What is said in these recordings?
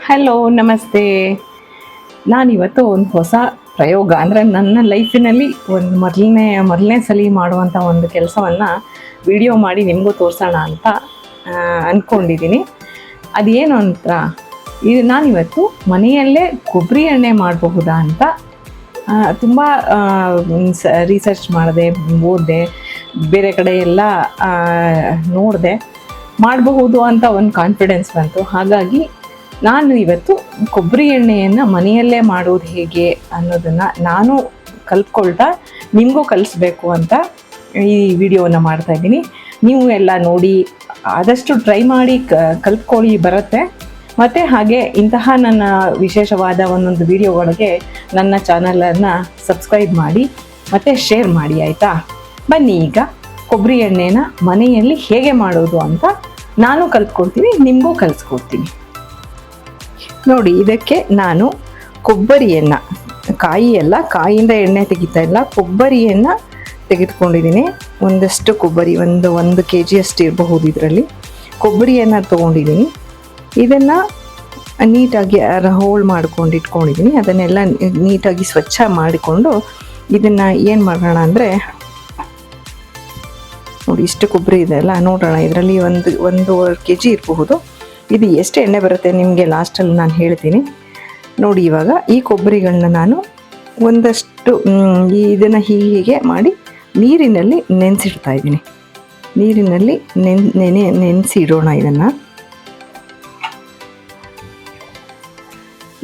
Hello ನಮಸ್ತೆ. ನಾನಿವತ್ತು ಒಂದು ಹೊಸ ಪ್ರಯೋಗ ಅಂದರೆ ನನ್ನ ಲೈಫಿನಲ್ಲಿ ಒಂದು ಮೊದಲನೇ ಸಲ ಮಾಡುವಂಥ ಒಂದು ಕೆಲಸವನ್ನು ವಿಡಿಯೋ ಮಾಡಿ ನಿಮಗೂ ತೋರಿಸೋಣ ಅಂತ ಅಂದ್ಕೊಂಡಿದ್ದೀನಿ. ಅದೇನು ಅಂತ ನಾನಿವತ್ತು ಮನೆಯಲ್ಲೇ ಕೊಬ್ಬರಿ ಎಣ್ಣೆ ಮಾಡಬಹುದಾ ಅಂತ ತುಂಬ ರಿಸರ್ಚ್ ಮಾಡಿದೆ, ಓದಿದೆ, ಬೇರೆ ಕಡೆ ಎಲ್ಲ ನೋಡಿದೆ. ಮಾಡಬಹುದು ಅಂತ ಒಂದು ಕಾನ್ಫಿಡೆನ್ಸ್ ಬಂತು. ಹಾಗಾಗಿ ನಾನು ಇವತ್ತು ಕೊಬ್ಬರಿ ಎಣ್ಣೆಯನ್ನು ಮನೆಯಲ್ಲೇ ಮಾಡೋದು ಹೇಗೆ ಅನ್ನೋದನ್ನು ನಾನು ಕಲ್ತ್ಕೊಳ್ತಾ ನಿಮಗೂ ಕಲಿಸ್ಬೇಕು ಅಂತ ಈ ವಿಡಿಯೋವನ್ನು ಮಾಡ್ತಾಯಿದ್ದೀನಿ. ನೀವು ಎಲ್ಲ ನೋಡಿ ಆದಷ್ಟು ಟ್ರೈ ಮಾಡಿ ಕಲ್ತ್ಕೊಳ್ಳಿ, ಬರುತ್ತೆ. ಮತ್ತು ಹಾಗೆ ಇಂತಹ ನನ್ನ ವಿಶೇಷವಾದ ಒಂದೊಂದು ವಿಡಿಯೋಗಳಿಗೆ ನನ್ನ ಚಾನಲನ್ನು ಸಬ್ಸ್ಕ್ರೈಬ್ ಮಾಡಿ ಮತ್ತು ಶೇರ್ ಮಾಡಿ, ಆಯಿತಾ? ಬನ್ನಿ ಈಗ ಕೊಬ್ಬರಿ ಎಣ್ಣೆನ ಮನೆಯಲ್ಲಿ ಹೇಗೆ ಮಾಡೋದು ಅಂತ ನಾನು ಕಲ್ತ್ಕೊಳ್ತೀನಿ, ನಿಮಗೂ ಕಲಿಸ್ಕೊಡ್ತೀನಿ. ನೋಡಿ, ಇದಕ್ಕೆ ನಾನು ಕೊಬ್ಬರಿಯನ್ನು, ಕಾಯಿಯಿಂದ ಎಣ್ಣೆ ತೆಗಿತಾ ಇಲ್ಲ, ಕೊಬ್ಬರಿಯನ್ನು ತೆಗೆದುಕೊಂಡಿದ್ದೀನಿ. ಒಂದಷ್ಟು ಕೊಬ್ಬರಿ, ಒಂದು kg ಅಷ್ಟು ಇರಬಹುದು. ಇದರಲ್ಲಿ ಕೊಬ್ಬರಿಯನ್ನು ತೊಗೊಂಡಿದ್ದೀನಿ. ಇದನ್ನು ನೀಟಾಗಿ ಹೋಳು ಮಾಡ್ಕೊಂಡು ಇಟ್ಕೊಂಡಿದ್ದೀನಿ. ಅದನ್ನೆಲ್ಲ ನೀಟಾಗಿ ಸ್ವಚ್ಛ ಮಾಡಿಕೊಂಡು ಇದನ್ನು ಏನು ಮಾಡೋಣ ಅಂದರೆ, ನೋಡಿ ಇಷ್ಟು ಕೊಬ್ಬರಿ ಇದೆ ಅಲ್ಲ, ನೋಡೋಣ. ಇದರಲ್ಲಿ 1.5 kg ಇರಬಹುದು. ಇದು ಎಷ್ಟು ಎಣ್ಣೆ ಬರುತ್ತೆ ನಿಮಗೆ ಲಾಸ್ಟಲ್ಲಿ ನಾನು ಹೇಳ್ತೀನಿ. ನೋಡಿ, ಇವಾಗ ಈ ಕೊಬ್ಬರಿಗಳನ್ನ ನಾನು ಒಂದಷ್ಟು ಇದನ್ನು ಹೀಗೆ ಮಾಡಿ ನೀರಿನಲ್ಲಿ ನೆನೆಸಿಡ್ತಾ ಇದ್ದೀನಿ. ನೀರಿನಲ್ಲಿ ನೆನೆಸಿ ಇಡೋಣ.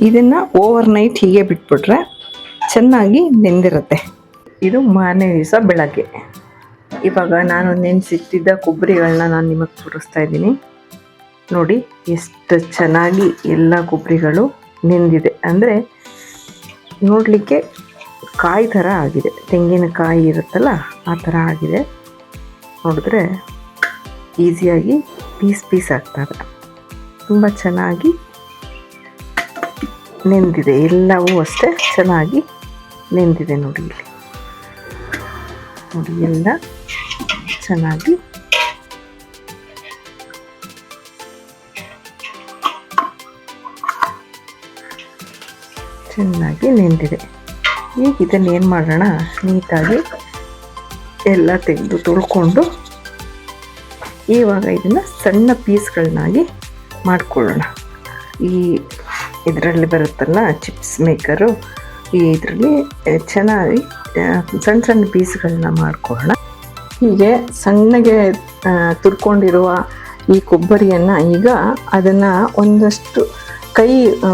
ಇದನ್ನು ಓವರ್ ನೈಟ್ ಹೀಗೆ ಬಿಟ್ಬಿಟ್ರೆ ಚೆನ್ನಾಗಿ ನೆಂದಿರುತ್ತೆ. ಇದು ಮಾರನೇ ದಿವಸ ಬೆಳಗ್ಗೆ. ಇವಾಗ ನಾನು ನೆನೆಸಿಟ್ಟಿದ್ದ ಕೊಬ್ಬರಿಗಳನ್ನ ನಾನು ನಿಮಗೆ ತೋರಿಸ್ತಾ ಇದ್ದೀನಿ. ನೋಡಿ ಎಷ್ಟು ಚೆನ್ನಾಗಿ ಎಲ್ಲ ಕೊಬ್ಬರಿಗಳು ನೆಂದಿದೆ. ಅಂದರೆ ನೋಡಲಿಕ್ಕೆ ಕಾಯಿ ಥರ ಆಗಿದೆ, ತೆಂಗಿನಕಾಯಿ ಇರುತ್ತಲ್ಲ ಆ ಥರ ಆಗಿದೆ. ನೋಡಿದ್ರೆ ಈಸಿಯಾಗಿ ಪೀಸ್ ಆಗ್ತದೆ. ತುಂಬ ಚೆನ್ನಾಗಿ ನೆಂದಿದೆ, ಎಲ್ಲವೂ ಅಷ್ಟೇ ಚೆನ್ನಾಗಿ ನೆಂದಿದೆ. ನೋಡಿ ಇಲ್ಲಿ, ನೋಡಿ ಎಲ್ಲ ಚೆನ್ನಾಗಿ ನೆಂದಿದೆ. ಈಗ ಇದನ್ನು ಏನು ಮಾಡೋಣ, ನೀಟಾಗಿ ಎಲ್ಲ ತೆಗೆದು ತೊಳ್ಕೊಂಡು ಇವಾಗ ಇದನ್ನು ಸಣ್ಣ ಪೀಸ್ಗಳನ್ನಾಗಿ ಮಾಡಿಕೊಳ್ಳೋಣ. ಇದರಲ್ಲಿ ಬರುತ್ತಲ್ಲ ಚಿಪ್ಸ್ ಮೇಕರು, ಇದರಲ್ಲಿ ಚೆನ್ನಾಗಿ ಸಣ್ಣ ಪೀಸ್ಗಳನ್ನ ಮಾಡ್ಕೊಳ್ಳೋಣ. ಹೀಗೆ ಸಣ್ಣಗೆ ತುರ್ಕೊಂಡಿರುವ ಈ ಕೊಬ್ಬರಿಯನ್ನು ಈಗ ಅದನ್ನು ಒಂದಷ್ಟು ಕೈ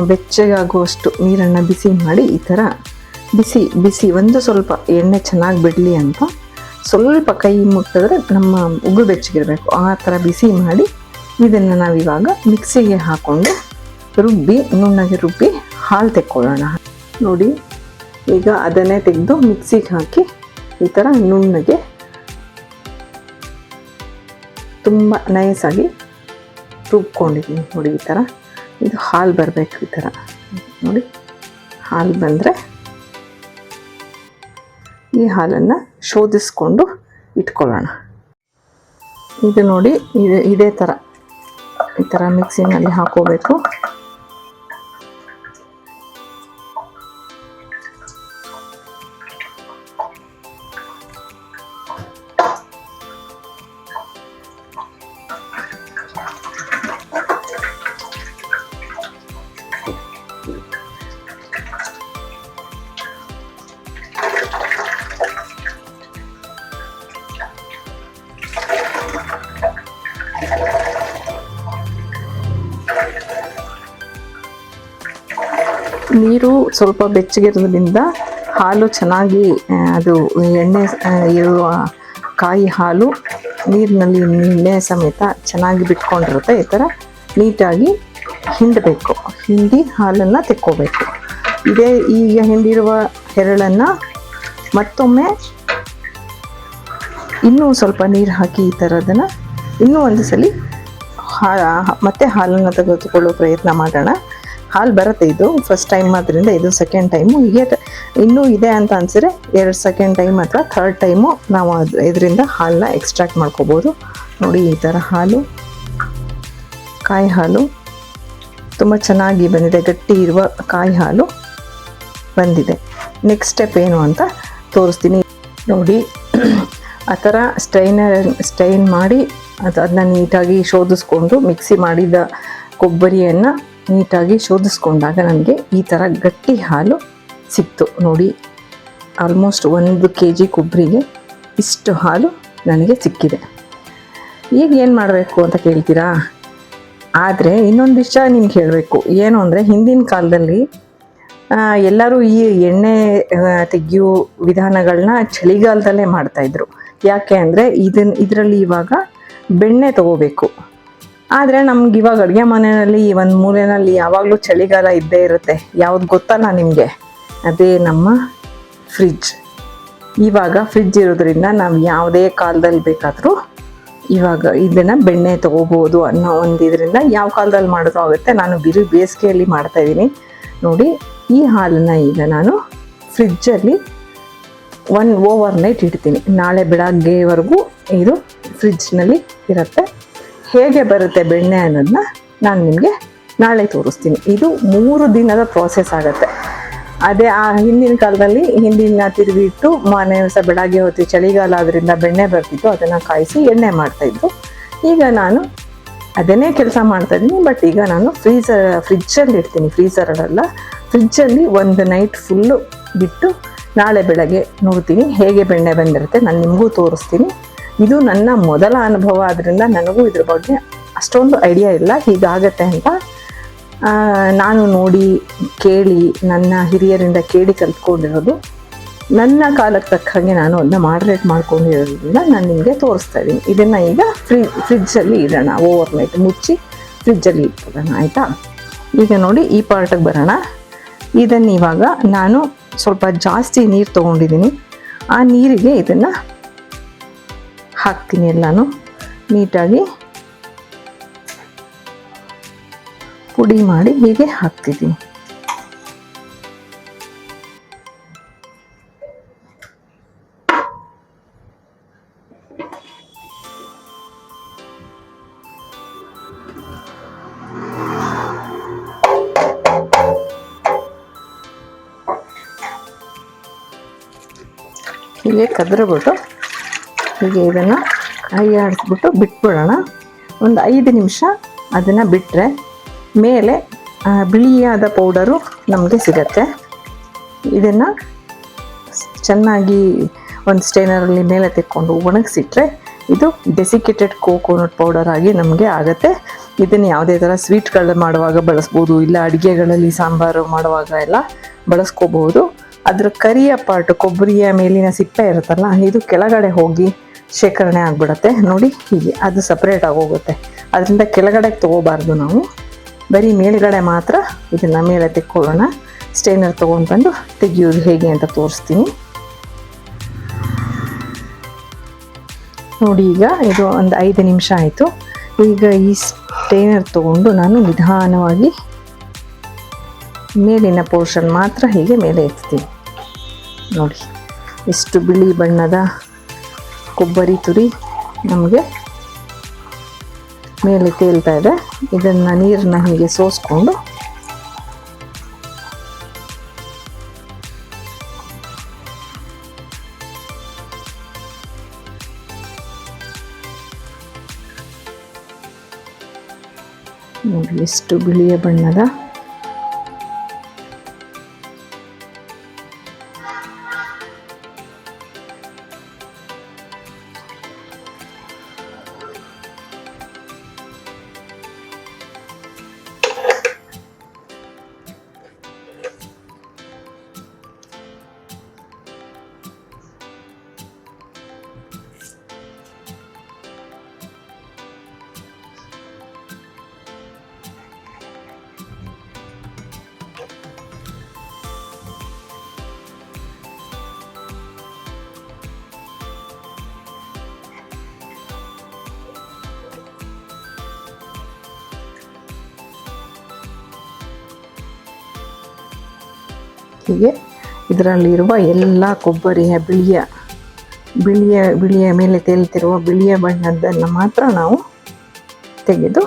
ಬೆಚ್ಚಗಾಗುವಷ್ಟು ನೀರನ್ನು ಬಿಸಿ ಮಾಡಿ, ಈ ಥರ ಬಿಸಿ ಒಂದು ಸ್ವಲ್ಪ ಎಣ್ಣೆ ಚೆನ್ನಾಗಿ ಬಿಡಲಿ ಅಂತ ಸ್ವಲ್ಪ ಕೈ ಮುಟ್ಟಿದ್ರೆ ನಮ್ಮ ಉಗುರು ಬೆಚ್ಚಗಿರಬೇಕು, ಆ ಥರ ಬಿಸಿ ಮಾಡಿ ಇದನ್ನು ನಾವಿವಾಗ ಮಿಕ್ಸಿಗೆ ಹಾಕ್ಕೊಂಡು ನುಣ್ಣಗೆ ರುಬ್ಬಿ ಹಾಲು ತೆಕ್ಕೊಳ್ಳೋಣ. ನೋಡಿ, ಈಗ ಅದನ್ನೇ ತೆಗೆದು ಮಿಕ್ಸಿಗೆ ಹಾಕಿ ಈ ಥರ ನುಣ್ಣಗೆ ತುಂಬ ನೈಸಾಗಿ ರುಬ್ಕೊಂಡಿದ್ದೀನಿ. ನೋಡಿ ಈ ಥರ ಇದು ಹಾಲು ಬರಬೇಕು. ಈ ಥರ ನೋಡಿ, ಹಾಲು ಬಂದರೆ ಈ ಹಾಲನ್ನು ಶೋಧಿಸ್ಕೊಂಡು ಇಟ್ಕೊಳ್ಳೋಣ. ಇದು ನೋಡಿ, ಇದೇ ಥರ ಈ ಥರ ಮಿಕ್ಸಿನಲ್ಲಿ ಹಾಕೋಬೇಕು. ನೀರು ಸ್ವಲ್ಪ ಬೆಚ್ಚಗಿರೋದ್ರಿಂದ ಹಾಲು ಚೆನ್ನಾಗಿ, ಅದು ಎಣ್ಣೆ ಇರುವ ಕಾಯಿ ಹಾಲು ನೀರಿನಲ್ಲಿ ಎಣ್ಣೆ ಸಮೇತ ಚೆನ್ನಾಗಿ ಬಿಟ್ಕೊಂಡಿರುತ್ತೆ. ಈ ಥರ ನೀಟಾಗಿ ಹಿಂಡಬೇಕು. ಹಿಂಡಿ ಹಾಲನ್ನು ತೆಕ್ಕೋಬೇಕು. ಈಗ ಹಿಂಡಿರುವ ಹೆರಳನ್ನು ಮತ್ತೊಮ್ಮೆ ಇನ್ನೂ ಸ್ವಲ್ಪ ನೀರು ಹಾಕಿ ಈ ಥರದನ್ನು ಇನ್ನೂ ಒಂದು ಸಲ ಮತ್ತೆ ಹಾಲನ್ನು ತೆಗೆದುಕೊಳ್ಳೋ ಪ್ರಯತ್ನ ಮಾಡೋಣ. ಹಾಲು ಬರುತ್ತೆ. ಇದು ಫಸ್ಟ್ ಟೈಮ್ ಆದ್ದರಿಂದ ಇದು ಸೆಕೆಂಡ್ ಟೈಮು. ಹೀಗೆ ಇನ್ನೂ ಇದೆ ಅಂತ ಅನಿಸಿದ್ರೆ ಸೆಕೆಂಡ್ ಟೈಮ್ ಅಥವಾ ಥರ್ಡ್ ಟೈಮು ನಾವು ಇದರಿಂದ ಹಾಲನ್ನ ಎಕ್ಸ್ಟ್ರಾಕ್ಟ್ ಮಾಡ್ಕೋಬೋದು. ನೋಡಿ ಈ ಥರ ಹಾಲು, ಕಾಯಿ ಹಾಲು ತುಂಬ ಚೆನ್ನಾಗಿ ಬಂದಿದೆ, ಗಟ್ಟಿ ಇರುವ ಕಾಯಿ ಹಾಲು ಬಂದಿದೆ. ನೆಕ್ಸ್ಟ್ ಸ್ಟೆಪ್ ಏನು ಅಂತ ತೋರಿಸ್ತೀನಿ ನೋಡಿ. ಆ ಥರ ಸ್ಟೈನ್ ಮಾಡಿ ಅದನ್ನ ನೀಟಾಗಿ ಶೋಧಿಸ್ಕೊಂಡು, ಮಿಕ್ಸಿ ಮಾಡಿದ ಕೊಬ್ಬರಿಯನ್ನು ನೀಟಾಗಿ ಶೋಧಿಸ್ಕೊಂಡಾಗ ನನಗೆ ಈ ಥರ ಗಟ್ಟಿ ಹಾಲು ಸಿಕ್ತು ನೋಡಿ. ಆಲ್ಮೋಸ್ಟ್ 1 kg ಕೊಬ್ಬರಿಗೆ ಇಷ್ಟು ಹಾಲು ನನಗೆ ಸಿಕ್ಕಿದೆ. ಈಗ ಏನು ಮಾಡಬೇಕು ಅಂತ ಕೇಳ್ತೀರಾ? ಆದರೆ ಇನ್ನೊಂದು ವಿಷಯ ನಿಮ್ಗೆ ಹೇಳಬೇಕು. ಏನು ಅಂದರೆ, ಹಿಂದಿನ ಕಾಲದಲ್ಲಿ ಎಲ್ಲರೂ ಈ ಎಣ್ಣೆ ತೆಗೆಯೋ ವಿಧಾನಗಳನ್ನ ಚಳಿಗಾಲದಲ್ಲೇ ಮಾಡ್ತಾಯಿದ್ರು. ಯಾಕೆ ಅಂದರೆ ಇದರಲ್ಲಿ ಇವಾಗ ಬೆಣ್ಣೆ ತೊಗೋಬೇಕು. ಆದರೆ ನಮ್ಗೆ ಇವಾಗ ಅಡುಗೆ ಮನೆಯಲ್ಲಿ ಒಂದು ಮೂಲೆಯಲ್ಲಿ ಯಾವಾಗಲೂ ಚಳಿಗಾಲ ಇದ್ದೇ ಇರುತ್ತೆ. ಯಾವ್ದು ಗೊತ್ತಲ್ಲ ನಿಮಗೆ? ಅದೇ ನಮ್ಮ ಫ್ರಿಡ್ಜ್. ಇವಾಗ ಫ್ರಿಡ್ಜ್ ಇರೋದ್ರಿಂದ ನಾವು ಯಾವುದೇ ಕಾಲದಲ್ಲಿ ಬೇಕಾದರೂ ಇವಾಗ ಇದನ್ನು ಬೆಣ್ಣೆ ತೊಗೋಬೋದು ಅನ್ನೋ ಒಂದು ಇದರಿಂದ ಯಾವ ಕಾಲದಲ್ಲಿ ಮಾಡಿದ್ರೂ ಆಗುತ್ತೆ. ನಾನು ಬೇಸಿಗೆಯಲ್ಲಿ ಮಾಡ್ತಾಯಿದ್ದೀನಿ ನೋಡಿ. ಈ ಹಾಲನ್ನು ಈಗ ನಾನು ಫ್ರಿಡ್ಜಲ್ಲಿ ಓವರ್ನೈಟ್ ಇಡ್ತೀನಿ. ನಾಳೆ ಬೆಳಗ್ಗೆವರೆಗೂ ಇದು ಫ್ರಿಡ್ಜ್ನಲ್ಲಿ ಇರುತ್ತೆ. ಹೇಗೆ ಬರುತ್ತೆ ಬೆಣ್ಣೆ ಅನ್ನೋದನ್ನ ನಾನು ನಿಮಗೆ ನಾಳೆ ತೋರಿಸ್ತೀನಿ. ಇದು 3 ದಿನದ ಪ್ರೋಸೆಸ್ ಆಗುತ್ತೆ. ಅದೇ ಆ ಹಿಂದಿನ ಕಾಲದಲ್ಲಿ ಹಿಂದಿನ ತಿರುಗಿಟ್ಟು ಮನೆ ಸಹ ಬೆಳಗ್ಗೆ ಹೊತ್ತು ಚಳಿಗಾಲ ಆದ್ದರಿಂದ ಬೆಣ್ಣೆ ಬರ್ತಿತ್ತು, ಅದನ್ನು ಕಾಯಿಸಿ ಎಣ್ಣೆ ಮಾಡ್ತಾಯಿದ್ರು. ಈಗ ನಾನು ಅದನ್ನೇ ಕೆಲಸ ಮಾಡ್ತಾಯಿದ್ದೀನಿ. ಬಟ್ ಈಗ ನಾನು ಫ್ರಿಡ್ಜಲ್ಲಿ ಇಡ್ತೀನಿ. ಫ್ರೀಝರಲ್ಲ, ಫ್ರಿಡ್ಜಲ್ಲಿ ಒಂದು ನೈಟ್ ಫುಲ್ಲು ಬಿಟ್ಟು ನಾಳೆ ಬೆಳಗ್ಗೆ ನೋಡ್ತೀನಿ ಹೇಗೆ ಬೆಣ್ಣೆ ಬಂದಿರುತ್ತೆ. ನಾನು ನಿಮಗೂ ತೋರಿಸ್ತೀನಿ. ಇದು ನನ್ನ ಮೊದಲ ಅನುಭವ ಆದ್ದರಿಂದ ನನಗೂ ಇದ್ರ ಬಗ್ಗೆ ಅಷ್ಟೊಂದು ಐಡಿಯಾ ಇಲ್ಲ. ಹೀಗಾಗತ್ತೆ ಅಂತ ನಾನು ನೋಡಿ ಕೇಳಿ, ನನ್ನ ಹಿರಿಯರಿಂದ ಕೇಳಿ ಕಲ್ತ್ಕೊಂಡಿರೋದು. ನನ್ನ ಕಾಲಕ್ಕೆ ತಕ್ಕ ಹಾಗೆ ನಾನು ಅದನ್ನ ಮಾಡ್ರೇಟ್ ಮಾಡ್ಕೊಂಡಿರೋದ್ರಿಂದ ನಾನು ನಿಮಗೆ ತೋರಿಸ್ತಾ ಇದ್ದೀನಿ. ಇದನ್ನು ಈಗ ಫ್ರಿಡ್ಜಲ್ಲಿ ಇಡೋಣ. ಓವರ್ನೈಟ್ ಮುಚ್ಚಿ ಫ್ರಿಡ್ಜಲ್ಲಿ ಇಟ್ಬಿಡೋಣ, ಆಯಿತಾ? ಈಗ ನೋಡಿ ಈ ಪಾರ್ಟಿಗೆ ಬರೋಣ. ಇದನ್ನು ಇವಾಗ ನಾನು ಸ್ವಲ್ಪ ಜಾಸ್ತಿ ನೀರು ತೊಗೊಂಡಿದ್ದೀನಿ. ಆ ನೀರಿಗೆ ಇದನ್ನು ಹಾಕ್ತೀನಿ. ಎಲ್ಲನೂ ನೀಟಾಗಿ ಪುಡಿ ಮಾಡಿ ಹೀಗೆ ಹಾಕ್ತಿದ್ದೀನಿ. ಹೀಗೆ ಕದ್ರಬಿಟ್ಟು ಹೀಗೆ ಇದನ್ನು ಕೈ ಆಡಿಸ್ಬಿಟ್ಟು ಬಿಟ್ಬಿಡೋಣ. ಒಂದು 5 ನಿಮಿಷ ಅದನ್ನು ಬಿಟ್ಟರೆ ಮೇಲೆ ಬಿಳಿಯಾದ ಪೌಡರು ನಮಗೆ ಸಿಗತ್ತೆ. ಇದನ್ನು ಚೆನ್ನಾಗಿ ಒಂದು ಸ್ಟೇನರಲ್ಲಿ ಮೇಲೆ ತೆಕ್ಕೊಂಡು ಒಣಗಿಸಿಟ್ರೆ ಇದು ಡೆಸಿಕೇಟೆಡ್ ಕೋಕೋನಟ್ ಪೌಡರ್ ಆಗಿ ನಮಗೆ ಆಗುತ್ತೆ. ಇದನ್ನು ಯಾವುದೇ ಥರ ಸ್ವೀಟ್ಗಳು ಮಾಡುವಾಗ ಬಳಸ್ಬೋದು, ಇಲ್ಲ ಅಡುಗೆಗಳಲ್ಲಿ ಸಾಂಬಾರು ಮಾಡುವಾಗ ಎಲ್ಲ ಬಳಸ್ಕೋಬಹುದು. ಅದರ ಕರಿಯ ಪಾರ್ಟ್, ಕೊಬ್ಬರಿಯ ಮೇಲಿನ ಸಿಪ್ಪೆ ಇರುತ್ತಲ್ಲ, ಇದು ಕೆಳಗಡೆ ಹೋಗಿ ಶೇಖರಣೆ ಆಗಿಬಿಡುತ್ತೆ ನೋಡಿ. ಹೀಗೆ ಅದು ಸಪ್ರೇಟ್ ಆಗೋಗುತ್ತೆ. ಅದರಿಂದ ಕೆಳಗಡೆಗೆ ತೊಗೋಬಾರ್ದು ನಾವು, ಬರೀ ಮೇಲ್ಗಡೆ ಮಾತ್ರ ಇದನ್ನು ಮೇಲೆ ತೆಕ್ಕೊಳ್ಳೋಣ. ಸ್ಟೇನರ್ ತೊಗೊಂಡ್ಬಂದು ತೆಗಿಯೋದು ಹೇಗೆ ಅಂತ ತೋರಿಸ್ತೀನಿ ನೋಡಿ. ಈಗ ಇದು ಒಂದು 5 ನಿಮಿಷ ಆಯಿತು. ಈಗ ಈ ಸ್ಟೇನರ್ ತೊಗೊಂಡು ನಾನು ನಿಧಾನವಾಗಿ ಮೇಲಿನ ಪೋರ್ಷನ್ ಮಾತ್ರ ಹೀಗೆ ಮೇಲೆ ಎತ್ತೀನಿ ನೋಡಿ. ಎಷ್ಟು ಬಿಳಿ ಬಣ್ಣದ ಕೊಬ್ಬರಿ ತುರಿ ನಮಗೆ ಮೇಲೆ ತೇಲ್ತಾ ಇದೆ. ಇದನ್ನು ನೀರನ್ನ ಹೀಗೆ ಸೋಸ್ಕೊಂಡು ನೋಡಿ ಎಷ್ಟು ಬಿಳಿಯ ಬಣ್ಣದ ಹೀಗೆ ಇದರಲ್ಲಿರುವ ಎಲ್ಲ ಕೊಬ್ಬರಿಯ ಬಿಳಿಯ ಮೇಲೆ ತೇಲ್ತಿರುವ ಬಿಳಿಯ ಬಣ್ಣದ್ದನ್ನು ಮಾತ್ರ ನಾವು ತೆಗೆದು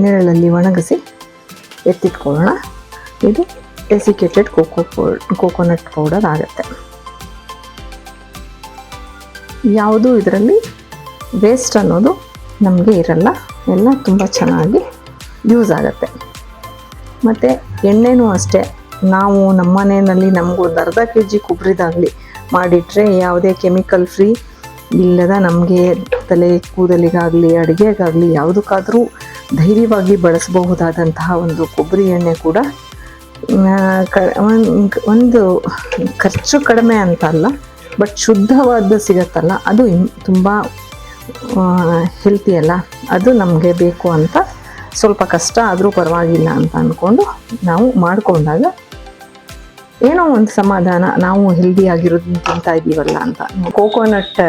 ನೆರಳಲ್ಲಿ ಒಣಗಿಸಿ ಎತ್ತಿಟ್ಕೊಳ್ಳೋಣ. ಇದು ಡೆಸಿಕೇಟೆಡ್ ಕೋಕೋನಟ್ ಪೌಡರ್ ಆಗುತ್ತೆ. ಯಾವುದೂ ಇದರಲ್ಲಿ ವೇಸ್ಟ್ ಅನ್ನೋದು ನಮಗೆ ಇರಲ್ಲ, ಎಲ್ಲ ತುಂಬ ಚೆನ್ನಾಗಿ ಯೂಸ್ ಆಗುತ್ತೆ. ಮತ್ತು ಎಣ್ಣೆನೂ ಅಷ್ಟೇ, ನಾವು ನಮ್ಮ ಮನೆಯಲ್ಲಿ ನಮಗೊಂದು ಅರ್ಧ kg ಕೊಬ್ಬರಿದಾಗಲಿ ಮಾಡಿಟ್ರೆ ಯಾವುದೇ ಕೆಮಿಕಲ್ ಫ್ರೀ ಇಲ್ಲದ ನಮಗೆ ತಲೆ ಕೂದಲಿಗಾಗಲಿ ಅಡುಗೆಗಾಗಲಿ ಯಾವುದಕ್ಕಾದರೂ ಧೈರ್ಯವಾಗಿ ಬಳಸಬಹುದಾದಂತಹ ಒಂದು ಕೊಬ್ಬರಿ ಎಣ್ಣೆ ಕೂಡ ಒಂದು ಖರ್ಚು ಕಡಿಮೆ ಅಂತ ಅಲ್ಲ, ಬಟ್ ಶುದ್ಧವಾದ ಸಿಗತ್ತಲ್ಲ, ಅದು ತುಂಬ ಹೆಲ್ತಿ ಅಲ್ಲ, ಅದು ನಮಗೆ ಬೇಕು ಅಂತ ಸ್ವಲ್ಪ ಕಷ್ಟ ಆದರೂ ಪರವಾಗಿಲ್ಲ ಅಂತ ಅಂದ್ಕೊಂಡು ನಾವು ಮಾಡಿಕೊಂಡಾಗ ಏನೋ ಒಂದು ಸಮಾಧಾನ, ನಾವು ಹೆಲ್ದಿ ಆಗಿರೋದನ್ನ ತಿಂತಾ ಇದ್ದೀವಲ್ಲ ಅಂತ. ಕೋಕೋನಟ್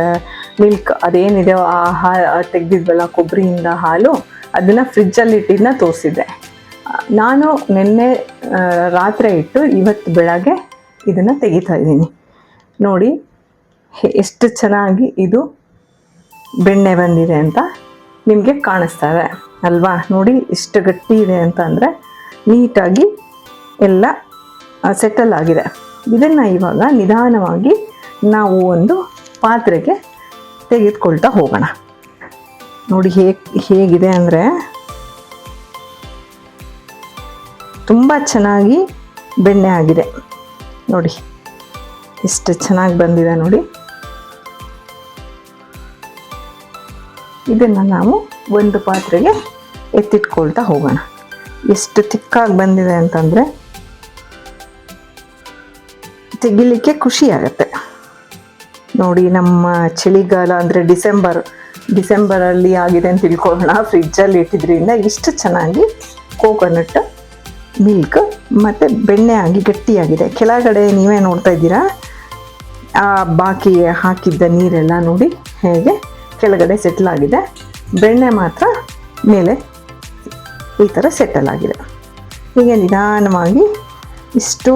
ಮಿಲ್ಕ್ ಅದೇನಿದೆ ತೆಗೆದಿದ್ವಲ್ಲ ಕೊಬ್ಬರಿಯಿಂದ ಹಾಲು, ಅದನ್ನು ಫ್ರಿಜ್ಜಲ್ಲಿ ಇಟ್ಟಿದ್ದನ್ನ ತೋರಿಸಿದ್ದೆ ನಾನು. ನಿನ್ನೆ ರಾತ್ರಿ ಇಟ್ಟು ಇವತ್ತು ಬೆಳಗ್ಗೆ ಇದನ್ನು ತೆಗಿತಾ ಇದ್ದೀನಿ. ನೋಡಿ ಎಷ್ಟು ಚೆನ್ನಾಗಿ ಇದು ಬೆಣ್ಣೆ ಬಂದಿದೆ ಅಂತ ನಿಮಗೆ ಕಾಣಿಸ್ತದೆ ಅಲ್ವಾ? ನೋಡಿ ಎಷ್ಟು ಗಟ್ಟಿ ಇದೆ ಅಂತ, ಅಂದರೆ ನೀಟಾಗಿ ಎಲ್ಲ ಸೆಟಲ್ ಆಗಿದೆ. ಇದನ್ನು ಇವಾಗ ನಿಧಾನವಾಗಿ ನಾವು ಒಂದು ಪಾತ್ರೆಗೆ ತೆಗೆದುಕೊಳ್ತಾ ಹೋಗೋಣ. ನೋಡಿ ಹೇಗಿದೆ ಅಂದರೆ ತುಂಬ ಚೆನ್ನಾಗಿ ಬೆಣ್ಣೆ ಆಗಿದೆ. ನೋಡಿ ಎಷ್ಟು ಚೆನ್ನಾಗಿ ಬಂದಿದೆ ನೋಡಿ. ಇದನ್ನು ನಾವು ಒಂದು ಪಾತ್ರೆಗೆ ಎತ್ತಿಟ್ಕೊಳ್ತಾ ಹೋಗೋಣ. ಎಷ್ಟು ತಿಕ್ಕಾಗಿ ಬಂದಿದೆ ಅಂತಂದರೆ ತೆಗಿಲಿಕ್ಕೆ ಖುಷಿ ಆಗುತ್ತೆ. ನೋಡಿ ನಮ್ಮ ಚಳಿಗಾಲ ಅಂದರೆ ಡಿಸೆಂಬರಲ್ಲಿ ಆಗಿದೆ ಅಂತ ತಿಳ್ಕೊಳ್ಳೋಣ. ಫ್ರಿಜ್ಜಲ್ಲಿ ಇಟ್ಟಿದ್ರಿಂದ ಇಷ್ಟು ಚೆನ್ನಾಗಿ ಕೋಕೋನಟ್ ಮಿಲ್ಕ್ ಮತ್ತು ಬೆಣ್ಣೆ ಆಗಿ ಗಟ್ಟಿಯಾಗಿದೆ. ಕೆಳಗಡೆ ನೀವೇ ನೋಡ್ತಾ ಇದ್ದೀರಾ, ಆ ಬಾಕಿ ಹಾಕಿದ್ದ ನೀರೆಲ್ಲ ನೋಡಿ ಹೇಗೆ ಕೆಳಗಡೆ ಸೆಟ್ಲ್ ಆಗಿದೆ. ಬೆಣ್ಣೆ ಮಾತ್ರ ಮೇಲೆ ಈ ಥರ ಸೆಟಲ್ ಆಗಿದೆ. ಹೀಗೆ ನಿಧಾನವಾಗಿ ಇಷ್ಟು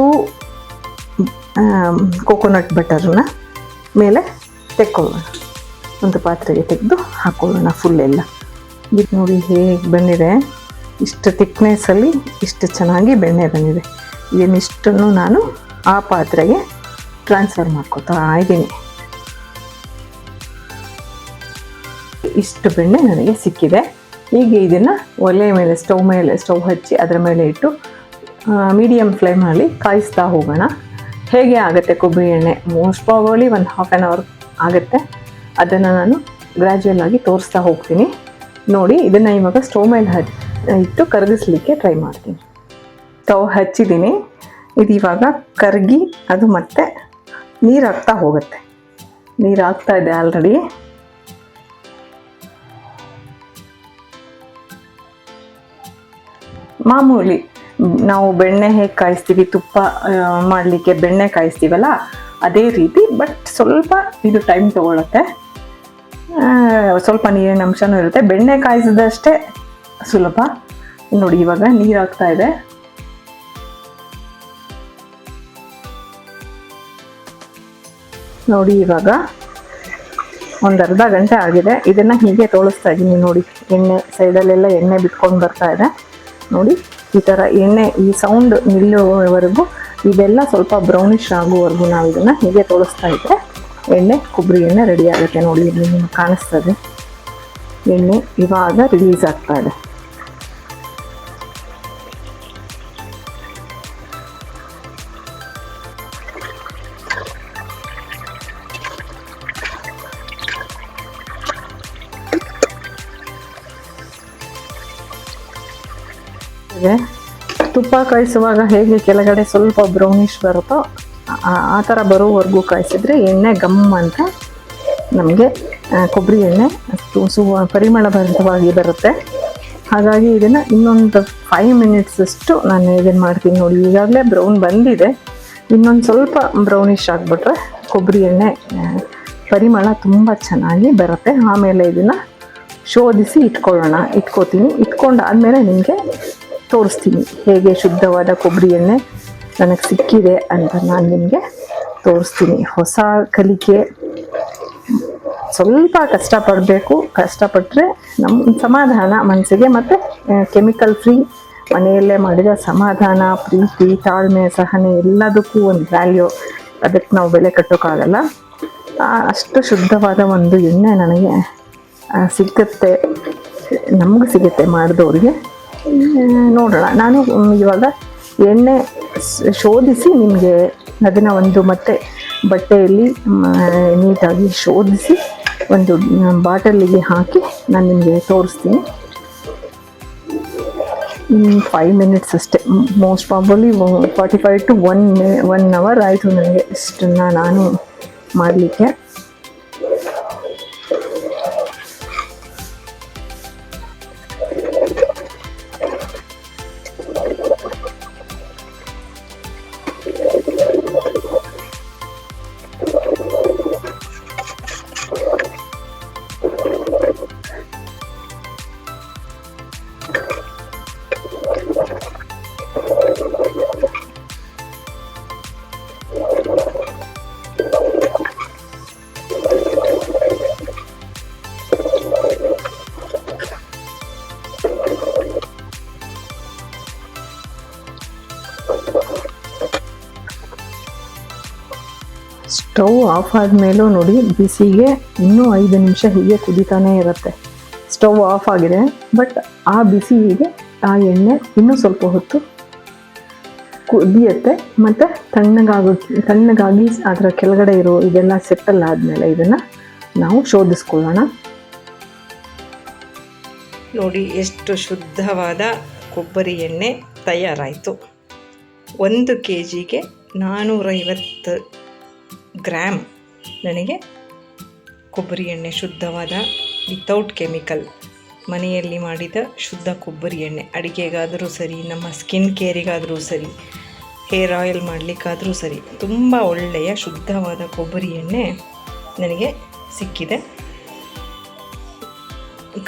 ಕೋಕೋನಟ್ ಬಟರನ್ನ ಮೇಲೆ ತೆಕ್ಕೊಳ್ಳೋಣ. ಒಂದು ಪಾತ್ರೆಗೆ ತೆಗೆದು ಹಾಕ್ಕೊಳ್ಳೋಣ ಫುಲ್ ಎಲ್ಲ. ಇದು ನೋಡಿ ಹೇಗೆ ಬಂದಿದೆ, ಇಷ್ಟು ಥಿಕ್ನೆಸ್ಸಲ್ಲಿ ಇಷ್ಟು ಚೆನ್ನಾಗಿ ಬೆಣ್ಣೆ ಬಂದಿದೆ. ಇದನ್ನಿಷ್ಟನ್ನು ನಾನು ಆ ಪಾತ್ರೆಗೆ ಟ್ರಾನ್ಸ್ಫರ್ ಮಾಡ್ಕೊತಾ ಇದ್ದೀನಿ. ಇಷ್ಟು ಬೆಣ್ಣೆ ನನಗೆ ಸಿಕ್ಕಿದೆ. ಹೀಗೆ ಇದನ್ನು ಒಲೆ ಮೇಲೆ ಸ್ಟವ್ ಹಚ್ಚಿ ಅದರ ಮೇಲೆ ಇಟ್ಟು ಮೀಡಿಯಮ್ ಫ್ಲೇಮಲ್ಲಿ ಕಾಯಿಸ್ತಾ ಹೋಗೋಣ. ಹೇಗೆ ಆಗುತ್ತೆ ಕೊಬ್ಬರಿ ಎಣ್ಣೆ, ಮೋಸ್ಟ್ ಪ್ರಾಬಬ್ಲಿ ಒಂದು ಹಾಫ್ ಆನ್ ಅವರ್ ಆಗುತ್ತೆ. ಅದನ್ನು ನಾನು ಗ್ರ್ಯಾಜುಯಲ್ ಆಗಿ ತೋರಿಸ್ತಾ ಹೋಗ್ತೀನಿ. ನೋಡಿ ಇದನ್ನು ಇವಾಗ ಸ್ಟವ್ ಮೇಲೆ ಇಟ್ಟು ಕರಗಿಸ್ಲಿಕ್ಕೆ ಟ್ರೈ ಮಾಡ್ತೀನಿ. ಸ್ಟವ್ ಹಚ್ಚಿದ್ದೀನಿ. ಇದು ಇವಾಗ ಕರಗಿ ಅದು ಮತ್ತೆ ನೀರು ಹಾಕ್ತಾ ಹೋಗುತ್ತೆ. ನೀರು ಹಾಕ್ತಾ ಇದೆ ಆಲ್ರೆಡಿ. ಮಾಮೂಲಿ ನಾವು ಬೆಣ್ಣೆ ಹೇಗೆ ಕಾಯಿಸ್ತೀವಿ, ತುಪ್ಪ ಮಾಡಲಿಕ್ಕೆ ಬೆಣ್ಣೆ ಕಾಯಿಸ್ತೀವಲ್ಲ ಅದೇ ರೀತಿ, ಬಟ್ ಸ್ವಲ್ಪ ಇದು ಟೈಮ್ ತೊಗೊಳುತ್ತೆ. ಸ್ವಲ್ಪ ನೀರಿನ ಅಂಶನೂ ಇರುತ್ತೆ. ಬೆಣ್ಣೆ ಕಾಯಿಸಿದಷ್ಟೇ ಸುಲಭ. ನೋಡಿ ಇವಾಗ ನೀರು ಹಾಕ್ತಾ ಇದೆ. ನೋಡಿ ಇವಾಗ ಒಂದು ಅರ್ಧ ಗಂಟೆ ಆಗಿದೆ. ಇದನ್ನು ಹೀಗೆ ತೋಳಿಸ್ತಾ ಇದ್ದೀನಿ. ನೋಡಿ ಎಣ್ಣೆ ಸೈಡಲ್ಲೆಲ್ಲ ಎಣ್ಣೆ ಬಿಟ್ಕೊಂಡು ಬರ್ತಾ ಇದೆ. ನೋಡಿ ಈ ಥರ ಎಣ್ಣೆ ಈ ಸೌಂಡ್ ನಿಲ್ಲುವವರೆಗೂ, ಇದೆಲ್ಲ ಸ್ವಲ್ಪ ಬ್ರೌನಿಷ್ ಆಗುವವರೆಗೂ ನಾವು ಇದನ್ನು ಹೀಗೆ ತೋಳಿಸ್ತಾ ಇದ್ದರೆ ಕೊಬ್ಬರಿ ಎಣ್ಣೆ ರೆಡಿ ಆಗುತ್ತೆ. ನೋಡಿ ಇಲ್ಲಿ ನಿಮಗೆ ಕಾಣಿಸ್ತದೆ, ಎಣ್ಣೆ ಇವಾಗ ರಿಲೀಸ್ ಆಗ್ತಾ ಇದೆ. ತುಪ್ಪ ಕಾಯಿಸುವಾಗ ಹೇಗೆ ಕೆಳಗಡೆ ಸ್ವಲ್ಪ ಬ್ರೌನಿಷ್ ಬರುತ್ತೋ ಆ ಥರ ಬರೋವರೆಗೂ ಕಾಯಿಸಿದ್ರೆ ಎಣ್ಣೆ ಗಮ್ ಅಂತ ನಮಗೆ ಕೊಬ್ಬರಿ ಎಣ್ಣೆ ಅಷ್ಟು ಪರಿಮಳಭರಿತವಾಗಿ ಬರುತ್ತೆ. ಹಾಗಾಗಿ ಇದನ್ನು ಇನ್ನೊಂದು 5 ಮಿನಿಟ್ಸಷ್ಟು ನಾನು ಇದನ್ನು ಮಾಡ್ತೀನಿ. ನೋಡಿ ಈಗಾಗಲೇ ಬ್ರೌನ್ ಬಂದಿದೆ. ಇನ್ನೊಂದು ಸ್ವಲ್ಪ ಬ್ರೌನಿಷ್ ಆಗಿಬಿಟ್ರೆ ಕೊಬ್ಬರಿ ಎಣ್ಣೆ ಪರಿಮಳ ತುಂಬ ಚೆನ್ನಾಗಿ ಬರುತ್ತೆ. ಆಮೇಲೆ ಇದನ್ನು ಶೋಧಿಸಿ ಇಟ್ಕೋತೀನಿ. ಇಟ್ಕೊಂಡಾದಮೇಲೆ ನಿಮಗೆ ತೋರಿಸ್ತೀನಿ ಹೇಗೆ ಶುದ್ಧವಾದ ಕೊಬ್ಬರಿ ಎಣ್ಣೆ ನನಗೆ ಸಿಕ್ಕಿದೆ ಅಂತ ನಾನು ನಿಮಗೆ ತೋರಿಸ್ತೀನಿ. ಹೊಸ ಕಲಿಕೆ, ಸ್ವಲ್ಪ ಕಷ್ಟಪಡಬೇಕು. ಕಷ್ಟಪಟ್ಟರೆ ನಮ್ಮ ಸಮಾಧಾನ ಮನಸ್ಸಿಗೆ, ಮತ್ತು ಕೆಮಿಕಲ್ ಫ್ರೀ ಮನೆಯಲ್ಲೇ ಮಾಡಿದ ಸಮಾಧಾನ, ಪ್ರೀತಿ, ತಾಳ್ಮೆ, ಸಹನೆ ಎಲ್ಲದಕ್ಕೂ ಒಂದು ವ್ಯಾಲ್ಯೂ. ಅದಕ್ಕೆ ನಾವು ಬೆಲೆ ಕಟ್ಟೋಕ್ಕಾಗಲ್ಲ. ಅಷ್ಟು ಶುದ್ಧವಾದ ಒಂದು ಎಣ್ಣೆ ನನಗೆ ಸಿಗುತ್ತೆ, ನಮ್ಗೆ ಸಿಗುತ್ತೆ ಮಾಡಿದವ್ರಿಗೆ. ನೋಡೋಣ, ನಾನು ಇವಾಗ ಎಣ್ಣೆ ಶೋಧಿಸಿ ನಿಮಗೆ ಅದನ್ನು ಒಂದು ಮತ್ತೆ ಬಟ್ಟೆಯಲ್ಲಿ ನೀಟಾಗಿ ಶೋಧಿಸಿ ಒಂದು ಬಾಟಲಿಗೆ ಹಾಕಿ ನಾನು ನಿಮಗೆ ತೋರಿಸ್ತೀನಿ. 5 ಮಿನಿಟ್ಸ್ ಅಷ್ಟೇ, ಮೋಸ್ಟ್ ಪ್ರಾಬಲಿ 45 to 1 hour ಆಯಿತು ನನಗೆ ಇಷ್ಟನ್ನು ನಾನು ಮಾಡಲಿಕ್ಕೆ. ಸ್ಟವ್ ಆಫ್ ಆದಮೇಲೂ ನೋಡಿ ಬಿಸಿಗೆ ಇನ್ನೂ 5 ನಿಮಿಷ ಹೀಗೆ ಕುದೀತಾನೇ ಇರುತ್ತೆ. ಸ್ಟವ್ ಆಫ್ ಆಗಿದೆ, ಬಟ್ ಆ ಬಿಸಿಗೆ ಆ ಎಣ್ಣೆ ಇನ್ನೂ ಸ್ವಲ್ಪ ಹೊತ್ತು ಕುದಿಯುತ್ತೆ ಮತ್ತು ತಣ್ಣಗಾಗಿ ಅದರ ಕೆಳಗಡೆ ಇರೋ ಇದೆಲ್ಲ ಸೆಟ್ಟಲ್ ಆದಮೇಲೆ ಇದನ್ನು ನಾವು ಶೋಧಿಸ್ಕೊಳ್ಳೋಣ. ನೋಡಿ ಎಷ್ಟು ಶುದ್ಧವಾದ ಕೊಬ್ಬರಿ ಎಣ್ಣೆ ತಯಾರಾಯಿತು. 1 kgಗೆ 450 ಗ್ರಾಮ್ ನನಗೆ ಕೊಬ್ಬರಿ ಎಣ್ಣೆ, ಶುದ್ಧವಾದ ವಿತೌಟ್ ಕೆಮಿಕಲ್, ಮನೆಯಲ್ಲಿ ಮಾಡಿದ ಶುದ್ಧ ಕೊಬ್ಬರಿ ಎಣ್ಣೆ. ಅಡುಗೆಗಾದರೂ ಸರಿ, ನಮ್ಮ ಸ್ಕಿನ್ ಕೇರಿಗಾದರೂ ಸರಿ, ಹೇರ್ ಆಯಿಲ್ ಮಾಡಲಿಕ್ಕಾದರೂ ಸರಿ, ತುಂಬ ಒಳ್ಳೆಯ ಶುದ್ಧವಾದ ಕೊಬ್ಬರಿ ಎಣ್ಣೆ ನನಗೆ ಸಿಕ್ಕಿದೆ.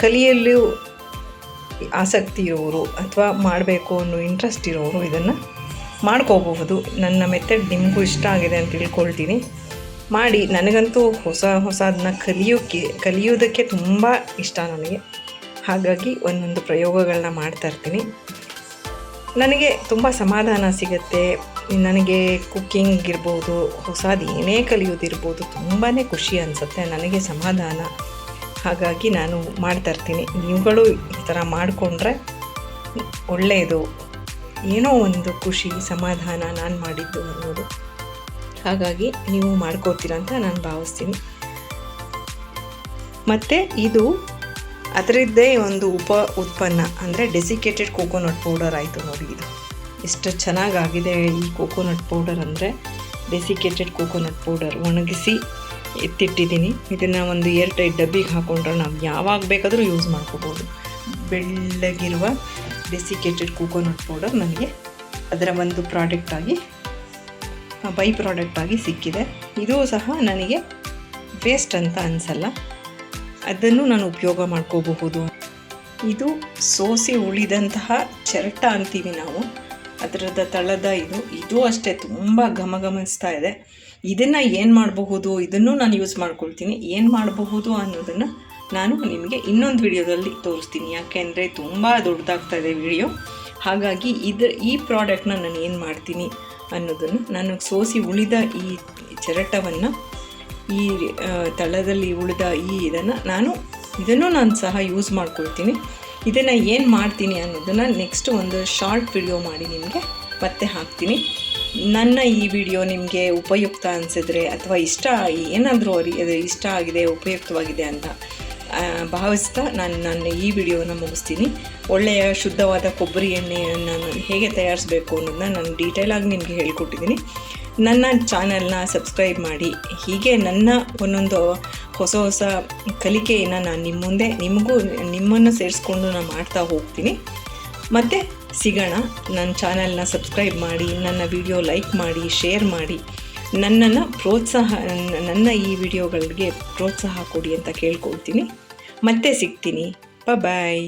ಕಲಿಯಲು ಆಸಕ್ತಿ ಇರೋರು ಅಥವಾ ಮಾಡಬೇಕು ಅನ್ನೋ ಇಂಟ್ರೆಸ್ಟ್ ಇರೋರು ಇದನ್ನು ಮಾಡ್ಕೋಬಹುದು. ನನ್ನ ಮೆಥಡ್ ನಿಮಗೂ ಇಷ್ಟ ಆಗಿದೆ ಅಂತ ತಿಳ್ಕೊಳ್ತೀನಿ. ಮಾಡಿ. ನನಗಂತೂ ಹೊಸದನ್ನ ಕಲಿಯೋದಕ್ಕೆ ತುಂಬ ಇಷ್ಟ ನನಗೆ. ಹಾಗಾಗಿ ಒಂದೊಂದು ಪ್ರಯೋಗಗಳನ್ನ ಮಾಡ್ತಾಯಿರ್ತೀನಿ. ನನಗೆ ತುಂಬ ಸಮಾಧಾನ ಸಿಗುತ್ತೆ. ನನಗೆ ಕುಕ್ಕಿಂಗ್ ಇರ್ಬೋದು, ಹೊಸದು ಏನೇ ಕಲಿಯೋದಿರ್ಬೋದು, ತುಂಬಾ ಖುಷಿ ಅನಿಸುತ್ತೆ ನನಗೆ, ಸಮಾಧಾನ. ಹಾಗಾಗಿ ನಾನು ಮಾಡ್ತಾಯಿರ್ತೀನಿ. ನೀವುಗಳು ಈ ಥರ ಮಾಡಿಕೊಂಡ್ರೆ ಒಳ್ಳೆಯದು. ಏನೋ ಒಂದು ಖುಷಿ, ಸಮಾಧಾನ ನಾನು ಮಾಡಿದ್ದು ಅನ್ನೋದು. ಹಾಗಾಗಿ ನೀವು ಮಾಡ್ಕೋತೀರ ಅಂತ ನಾನು ಭಾವಿಸ್ತೀನಿ. ಮತ್ತು ಇದು ಅದರದ್ದೇ ಒಂದು ಉತ್ಪನ್ನ ಅಂದರೆ ಡೆಸಿಕೇಟೆಡ್ ಕೋಕೋನಟ್ ಪೌಡರ್ ಆಯಿತು ನೋಡಿ. ಇದು ಎಷ್ಟು ಚೆನ್ನಾಗಾಗಿದೆ ಈ ಕೋಕೋನಟ್ ಪೌಡರ್ ಅಂದರೆ. ಡೆಸಿಕೇಟೆಡ್ ಕೋಕೋನಟ್ ಪೌಡರ್ ಒಣಗಿಸಿ ಎತ್ತಿಟ್ಟಿದ್ದೀನಿ. ಇದನ್ನು ಒಂದು ಏರ್ಟೈಟ್ ಡಬ್ಬಿಗೆ ಹಾಕ್ಕೊಂಡ್ರೆ ನಾವು ಯಾವಾಗ ಬೇಕಾದರೂ ಯೂಸ್ ಮಾಡ್ಕೋಬೋದು. ಬೆಳ್ಳಗಿರುವ ಡೆಸಿಕೇಟೆಡ್ ಕೋಕೋನಟ್ ಪೌಡರ್ ನನಗೆ ಅದರ ಒಂದು ಬೈ ಪ್ರಾಡಕ್ಟಾಗಿ ಸಿಕ್ಕಿದೆ. ಇದು ಸಹ ನನಗೆ ವೇಸ್ಟ್ ಅಂತ ಅನಿಸಲ್ಲ, ಅದನ್ನು ನಾನು ಉಪಯೋಗ ಮಾಡ್ಕೋಬಹುದು. ಇದು ಸೋಸಿ ಉಳಿದಂತಹ ಚಿರಟ ಅಂತೀವಿ ನಾವು, ಅದರದ ತಳದ ಇದು ಅಷ್ಟೇ ತುಂಬ ಘಮಘಮಿಸ್ತಾ ಇದೆ. ಇದನ್ನು ಏನು ಮಾಡಬಹುದು, ಇದನ್ನು ನಾನು ಯೂಸ್ ಮಾಡ್ಕೊಳ್ತೀನಿ. ಏನು ಮಾಡಬಹುದು ಅನ್ನೋದನ್ನು ನಾನು ನಿಮಗೆ ಇನ್ನೊಂದು ವಿಡಿಯೋದಲ್ಲಿ ತೋರಿಸ್ತೀನಿ. ಯಾಕೆಂದರೆ ತುಂಬ ದೊಡ್ಡದಾಗ್ತಾ ಇದೆ ವಿಡಿಯೋ. ಹಾಗಾಗಿ ಈ ಪ್ರಾಡಕ್ಟ್ನ ನಾನು ಏನು ಮಾಡ್ತೀನಿ ಅನ್ನೋದನ್ನು, ನಾನು ಸೋಸಿ ಉಳಿದ ಈ ಚಿರಟವನ್ನು, ಈ ತಳದಲ್ಲಿ ಉಳಿದ ಇದನ್ನು ನಾನು ಸಹ ಯೂಸ್ ಮಾಡ್ಕೊಳ್ತೀನಿ. ಇದನ್ನು ಏನು ಮಾಡ್ತೀನಿ ಅನ್ನೋದನ್ನು ನೆಕ್ಸ್ಟ್ ಒಂದು ಶಾರ್ಟ್ ವಿಡಿಯೋ ಮಾಡಿ ನಿಮಗೆ ಮತ್ತೆ ಹಾಕ್ತೀನಿ. ನನ್ನ ಈ ವಿಡಿಯೋ ನಿಮಗೆ ಉಪಯುಕ್ತ ಅನಿಸಿದ್ರೆ ಅಥವಾ ಏನಾದರೂ ಅದು ಇಷ್ಟ ಆಗಿದೆ, ಉಪಯುಕ್ತವಾಗಿದೆ ಅಂತ ಭಾವಿಸ್ತಾ ನಾನು ಈ ವಿಡಿಯೋನ ಮುಗಿಸ್ತೀನಿ. ಒಳ್ಳೆಯ ಶುದ್ಧವಾದ ಕೊಬ್ಬರಿ ಎಣ್ಣೆಯನ್ನು ಹೇಗೆ ತಯಾರಿಸಬೇಕು ಅನ್ನೋದನ್ನ ನಾನು ಡೀಟೇಲಾಗಿ ನಿಮಗೆ ಹೇಳಿಕೊಟ್ಟಿದ್ದೀನಿ. ನನ್ನ ಚಾನಲ್ನ ಸಬ್ಸ್ಕ್ರೈಬ್ ಮಾಡಿ. ಹೀಗೆ ನನ್ನ ಒಂದೊಂದು ಹೊಸ ಕಲಿಕೆಯನ್ನು ನಾನು ನಿಮ್ಮ ಮುಂದೆ ನಿಮ್ಮನ್ನು ಸೇರಿಸ್ಕೊಂಡು ನಾನು ಮಾಡ್ತಾ ಹೋಗ್ತೀನಿ. ಮತ್ತು ಸಿಗೋಣ. ನನ್ನ ಚಾನಲ್ನ ಸಬ್ಸ್ಕ್ರೈಬ್ ಮಾಡಿ, ನನ್ನ ವಿಡಿಯೋ ಲೈಕ್ ಮಾಡಿ, ಶೇರ್ ಮಾಡಿ, ನನ್ನ ಈ ವಿಡಿಯೋಗಳಿಗೆ ಪ್ರೋತ್ಸಾಹ ಕೊಡಿ ಅಂತ ಕೇಳ್ಕೊಳ್ತೀನಿ. ಮತ್ತೆ ಸಿಗ್ತೀನಿ. ಬಾಯ್.